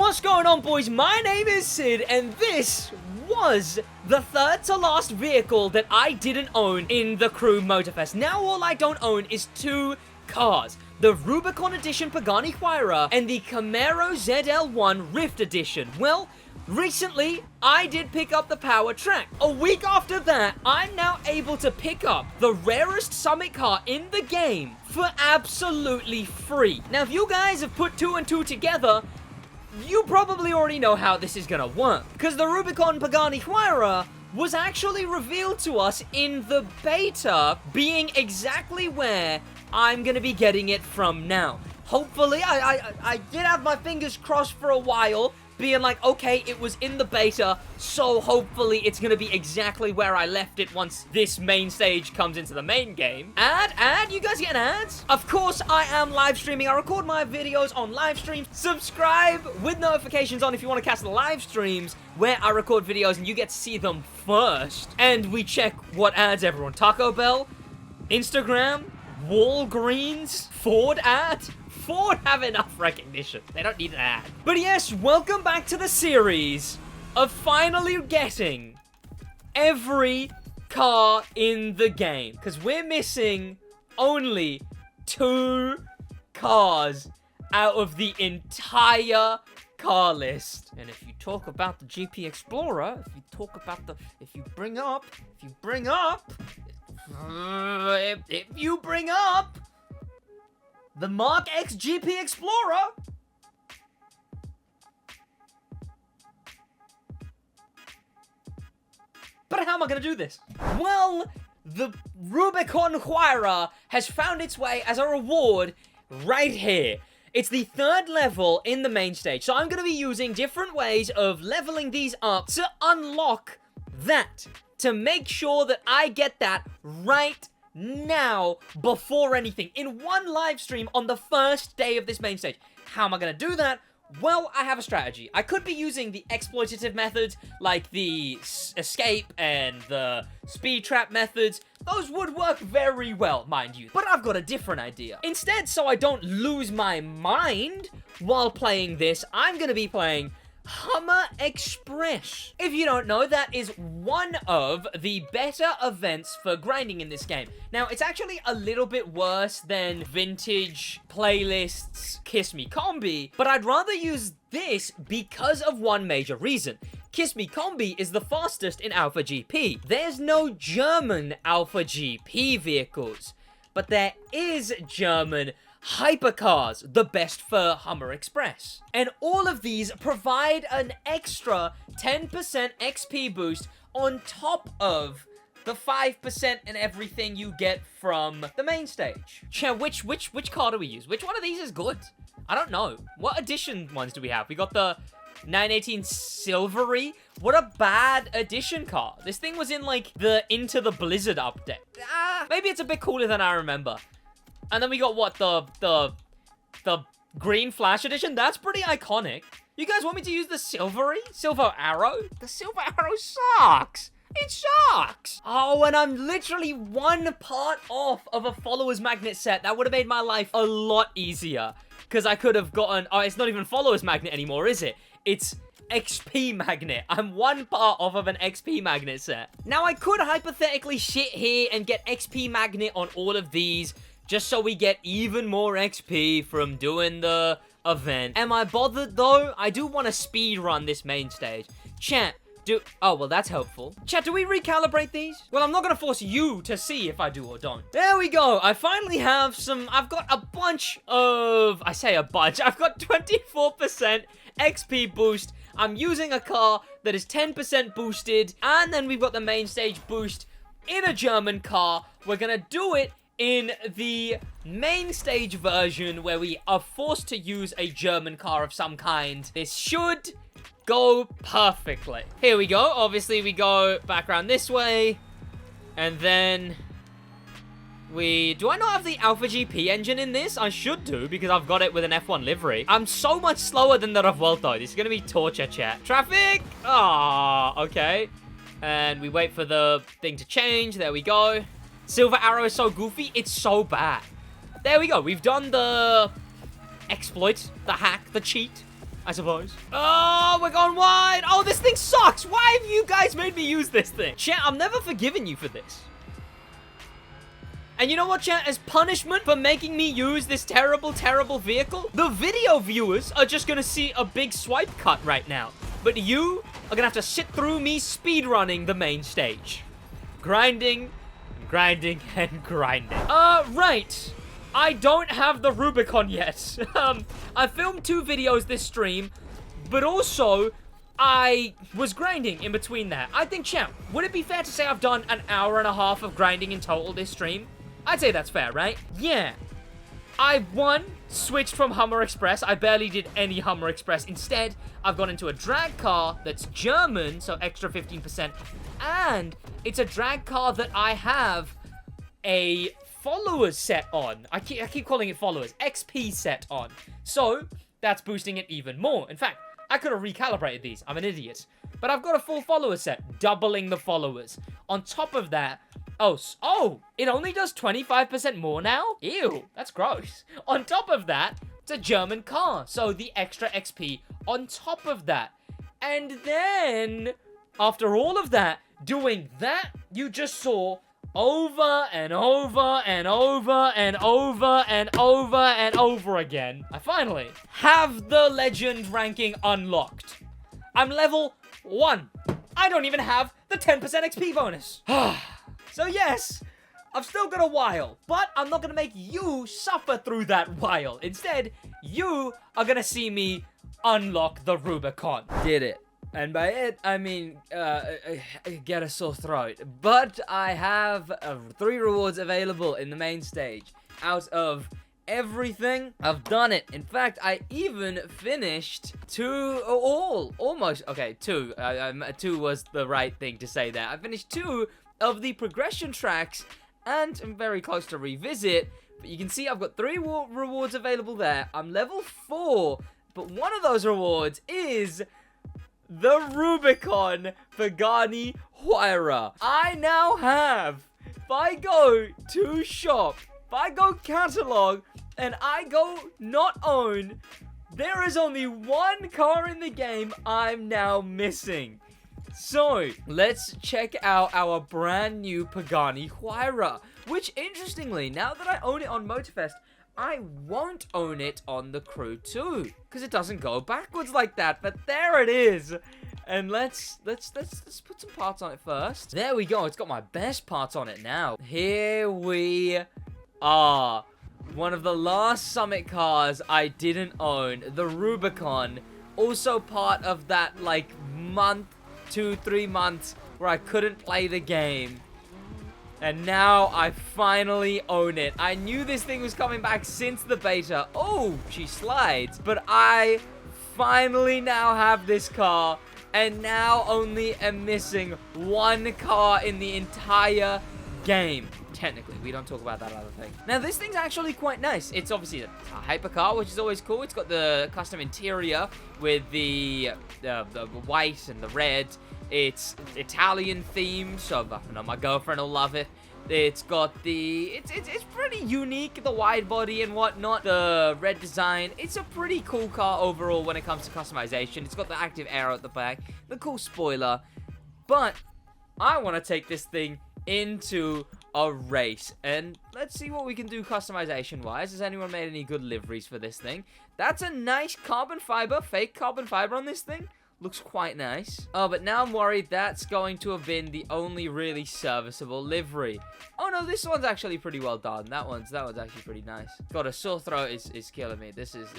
What's going on, boys? My name is Sid, and this was the third to last vehicle that I didn't own in the Crew Motorfest. Now all I don't own is two cars. The Rubicon Edition Pagani Huayra and the Camaro ZL1 Rift Edition. Well, recently, I did pick up the Power Track. A week after that, I'm now able to pick up the rarest summit car in the game for absolutely free. Now, if you guys have put two and two together, you probably already know how this is gonna work. Because the Rubicon Pagani Huayra was actually revealed to us in the beta, being exactly where I'm gonna be getting it from now. Hopefully, I did have my fingers crossed for a while, being like, okay, it was in the beta, so hopefully it's gonna be exactly where I left it once this main stage comes into the main game. Ad? You guys getting ads? Of course, I am live streaming. I record my videos on live streams. Subscribe with notifications on if you want to catch the live streams where I record videos and you get to see them first. And we check what ads everyone. Taco Bell, Instagram, Walgreens, Ford ad. Ford have enough recognition. They don't need an ad. But yes, welcome back to the series of finally getting every car in the game. Because we're missing only 2 cars out of the entire car list. And if you talk about the GP Explorer, if you bring up the Mark X GP Explorer, but how am I gonna do this? Well, the Rubicon Huayra has found its way as a reward right here. It's the 3rd level in the main stage, so I'm gonna be using different ways of leveling these up to unlock that, to make sure that I get that right now before anything in one live stream on the first day of this main stage. How am I gonna do that? Well, I have a strategy. I could be using the exploitative methods like the escape and the speed trap methods. Those would work very well, mind you, but I've got a different idea. Instead, so I don't lose my mind while playing this, I'm gonna be playing Hummer Express. If you don't know, that is one of the better events for grinding in this game. Now, it's actually a little bit worse than Vintage Playlists Kiss Me Combi, but I'd rather use this because of one major reason. Kiss Me Combi is the fastest in Alpha GP. There's no German Alpha GP vehicles, but there is German hypercars, the best for Hummer Express. And all of these provide an extra 10% XP boost on top of the 5% and everything you get from the main stage. Yeah, which car do we use? Which one of these is good? I don't know. What edition ones do we have? We got the 918 Silvery. What a bad edition car. This thing was in like the Into the Blizzard update. Maybe it's a bit cooler than I remember. And then we got what, the Green Flash Edition? That's pretty iconic. You guys want me to use the Silver Arrow? The Silver Arrow sucks. It sucks. Oh, and I'm literally one part off of a Follower's Magnet set. That would have made my life a lot easier. Because I could have gotten... Oh, it's not even Follower's Magnet anymore, is it? It's XP Magnet. I'm one part off of an XP Magnet set. Now, I could hypothetically sit here and get XP Magnet on all of these, just so we get even more XP from doing the event. Am I bothered, though? I do want to speed run this main stage. Chat, oh, well, that's helpful. Chat, do we recalibrate these? Well, I'm not going to force you to see if I do or don't. There we go. I finally have some... I've got a bunch of... I say a bunch. I've got 24% XP boost. I'm using a car that is 10% boosted. And then we've got the main stage boost in a German car. We're going to do it in the main stage version where we are forced to use a German car of some kind. This should go perfectly. Here we go. Obviously, we go back around this way. And then do I not have the Alpha GP engine in this? I should do, because I've got it with an F1 livery. I'm so much slower than the Revuelto. This is going to be torture, chat. Traffic! Ah, okay. And we wait for the thing to change. There we go. Silver Arrow is so goofy, it's so bad. There we go. We've done the exploit, the hack, the cheat. I suppose. Oh, we're going wide. Oh, this thing sucks. Why have you guys made me use this thing? Chat, I'm never forgiving you for this. And you know what, chat? As punishment for making me use this terrible, terrible vehicle, the video viewers are just gonna see a big swipe cut right now. But you are gonna have to sit through me speedrunning the main stage. Grinding, grinding, and grinding. Right. I don't have the Rubicon yet. I filmed 2 videos this stream, but also I was grinding in between that. I think, chat, would it be fair to say I've done an hour and a half of grinding in total this stream? I'd say that's fair, right? Yeah. I, switched from Hummer Express. I barely did any Hummer Express. Instead, I've gone into a drag car that's German, so extra 15%. And it's a drag car that I have a followers set on. I keep calling it followers. XP set on. So, that's boosting it even more. In fact, I could have recalibrated these. I'm an idiot. But I've got a full follower set, doubling the followers. On top of that, oh, it only does 25% more now? Ew, that's gross. On top of that, it's a German car, so the extra XP on top of that. And then, after all of that, doing that, you just saw over and over and over and over and over and over again. I finally have the legend ranking unlocked. I'm level 1. I don't even have the 10% XP bonus. So yes, I've still got a while, but I'm not going to make you suffer through that while. Instead, you are going to see me unlock the Rubicon. Did it. And by it, I mean, get a sore throat. But I have 3 rewards available in the main stage. Out of everything, I've done it. In fact, I even finished 2, almost. Okay, 2. 2 was the right thing to say there. I finished 2 of the progression tracks, and I'm very close to revisit. But you can see I've got 3 rewards available there. I'm level 4, but one of those rewards is the Rubicon Pagani Huayra. I now have, if I go to shop, if I go catalog, and I go not own, there is only 1 car in the game I'm now missing. So, let's check out our brand new Pagani Huayra, which, interestingly, now that I own it on Motorfest, I won't own it on the Crew 2, because it doesn't go backwards like that, but there it is. And let's put some parts on it first. There we go, it's got my best parts on it now. Here we are. One of the last Summit cars I didn't own, the Rubicon, also part of that, like, month, 2-3 months where I couldn't play the game. And now I finally own it. I knew this thing was coming back since the beta. Oh, she slides. But I finally now have this car. And now only am missing 1 car in the entire game. Technically, we don't talk about that other thing. Now, this thing's actually quite nice. It's obviously a hypercar, which is always cool. It's got the custom interior with the white and the red. It's Italian themed, so I know my girlfriend will love it. It's got the... It's pretty unique, the wide body and whatnot. The red design. It's a pretty cool car overall when it comes to customization. It's got the active aero at the back, the cool spoiler. But I want to take this thing into a race, and let's see what we can do customization wise. Has anyone made any good liveries for this thing? That's a nice carbon fiber, fake carbon fiber on this thing. Looks quite nice. Oh, but now I'm worried that's going to have been the only really serviceable livery. Oh no, this one's actually pretty well done. That one's actually pretty nice. God, a sore throat is killing me. This is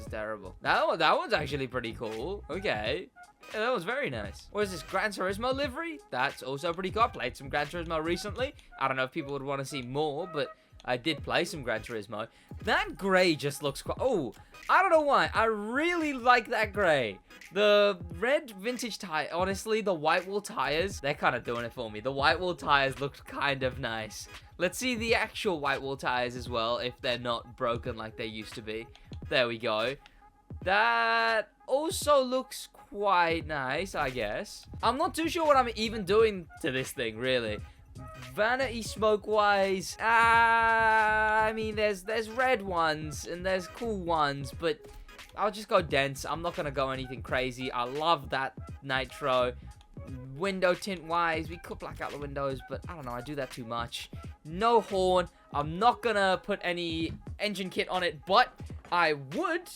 terrible. That one's actually pretty cool. Okay. Yeah, that was very nice. What is this, Gran Turismo livery? That's also pretty cool. I played some Gran Turismo recently. I don't know if people would want to see more, but I did play some Gran Turismo. That gray just looks quite... Oh, I don't know why. I really like that gray. The red vintage tire, honestly, the white wall tires, they're kind of doing it for me. The white wall tires look kind of nice. Let's see the actual white wall tires as well, if they're not broken like they used to be. There we go. That also looks quite nice, I guess. I'm not too sure what I'm even doing to this thing, really. Vanity smoke wise, I mean, there's red ones and there's cool ones, but I'll just go dense. I'm not going to go anything crazy. I love that nitro. Window tint wise, we could black out the windows, but I don't know, I do that too much. No horn. I'm not going to put any engine kit on it, but I would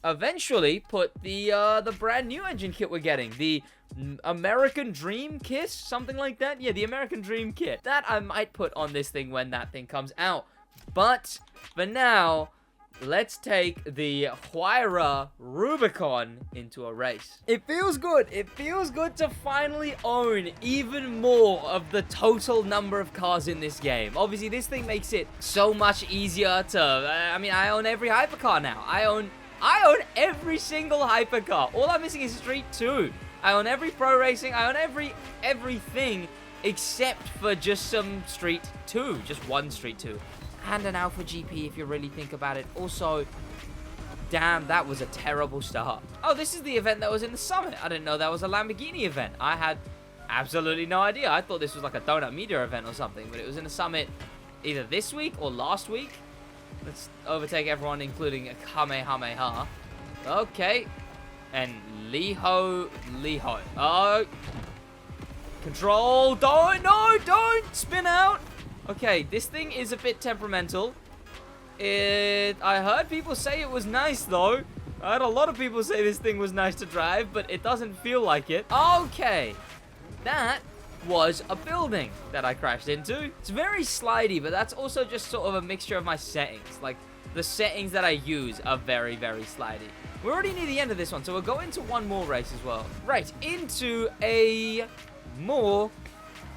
eventually put the brand new engine kit we're getting. The American Dream kit, something like that. Yeah, the American Dream kit. That I might put on this thing when that thing comes out. But for now, let's take the Huayra Rubicon into a race. It feels good. It feels good to finally own even more of the total number of cars in this game. Obviously, this thing makes it so much easier to... I mean, I own every hypercar now. I own every single hypercar. All I'm missing is Street 2. I own every pro racing. I own everything except for just some Street 2. Just one Street 2. And an Alpha GP if you really think about it. Also, damn, that was a terrible start. Oh, this is the event that was in the summit. I didn't know that was a Lamborghini event. I had absolutely no idea. I thought this was like a Donut Media event or something, but it was in the summit either this week or last week. Let's overtake everyone, including a Kamehameha. Okay. And Liho. Oh. Control. Don't spin out. Okay, this thing is a bit temperamental. I heard people say it was nice, though. I heard a lot of people say this thing was nice to drive, but it doesn't feel like it. Okay. That was a building that I crashed into. It's very slidey, but that's also just sort of a mixture of my settings. Like, the settings that I use are very, very slidey. We're already near the end of this one, so we'll go into one more race as well. Right, into a more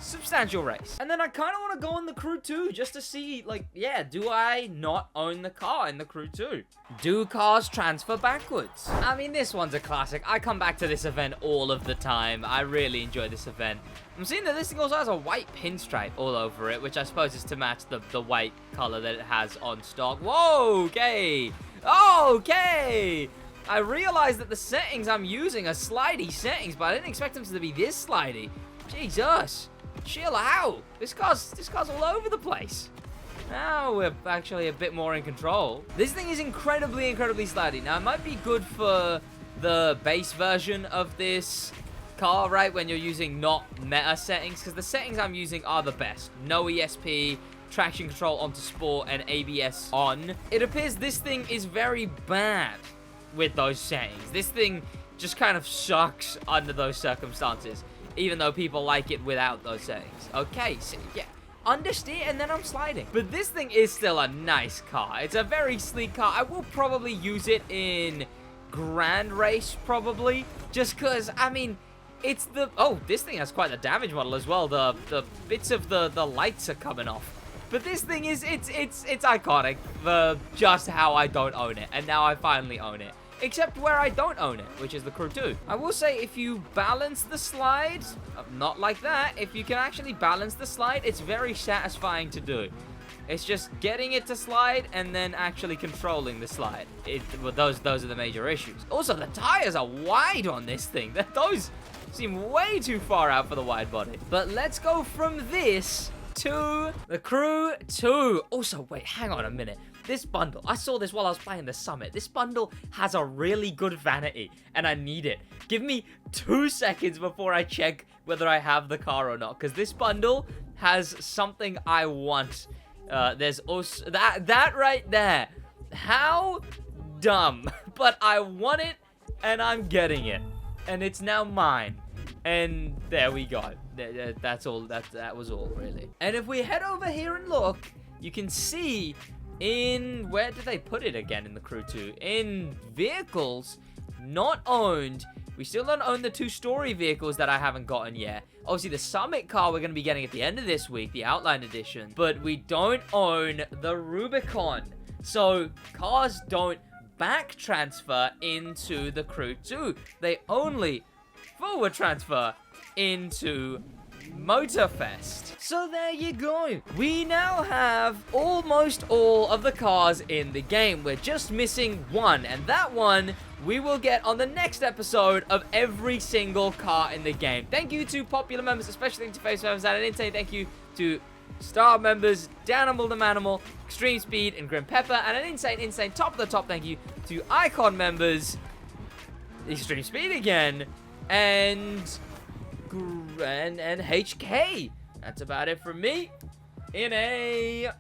substantial race. And then I kind of want to go on the Crew 2 just to see, like, yeah, do I not own the car in the Crew 2? Do cars transfer backwards? I mean, this one's a classic. I come back to this event all of the time. I really enjoy this event. I'm seeing that this thing also has a white pinstripe all over it, which I suppose is to match the white color that it has on stock. Whoa, okay. Okay. I realize that the settings I'm using are slidey settings, but I didn't expect them to be this slidey. Jesus. Chill out. This car's all over the place. Now we're actually a bit more in control. This thing is incredibly slidey. Now, it might be good for the base version of this car, right? When you're using not meta settings, because the settings I'm using are the best. No ESP, traction control onto sport, and ABS on. It appears this thing is very bad with those settings. This thing just kind of sucks under those circumstances, even though people like it without those settings. Okay, so yeah, understeer, and then I'm sliding. But this thing is still a nice car. It's a very sleek car. I will probably use it in Grand Race, probably, just because, I mean, it's the... Oh, this thing has quite the damage model as well. The bits of the lights are coming off. But this thing is, it's iconic for just how I don't own it. And now I finally own it. Except where I don't own it, which is the Crew 2. I will say, if you balance the slide, not like that, if you can actually balance the slide, it's very satisfying to do. It's just getting it to slide and then actually controlling the slide. Well, those are the major issues. Also, the tires are wide on this thing. Those seem way too far out for the wide body. But let's go from this to the Crew 2. Also, wait, hang on a minute. This bundle, I saw this while I was playing the summit. This bundle has a really good vanity, and I need it. Give me 2 seconds before I check whether I have the car or not, because this bundle has something I want. There's also that right there. How dumb, but I want it, and I'm getting it, and it's now mine. And there we go. That's all. That was all, really. And if we head over here and look, you can see in... Where did they put it again in the Crew 2? In vehicles not owned. We still don't own the 2-story vehicles that I haven't gotten yet. Obviously, the Summit car we're going to be getting at the end of this week, the Outline Edition. But we don't own the Rubicon. So, cars don't back transfer into the Crew 2. They only forward transfer into Motorfest. So there you go. We now have almost all of the cars in the game. We're just missing one, and that one we will get on the next episode of every single car in the game. Thank you to popular members, especially to Face members, and I didn't say thank you to Star members, Danimal the Manimal, Extreme Speed, and Grim Pepper, and an insane top of the top thank you to Icon members, Extreme Speed again, and HK. That's about it from me in a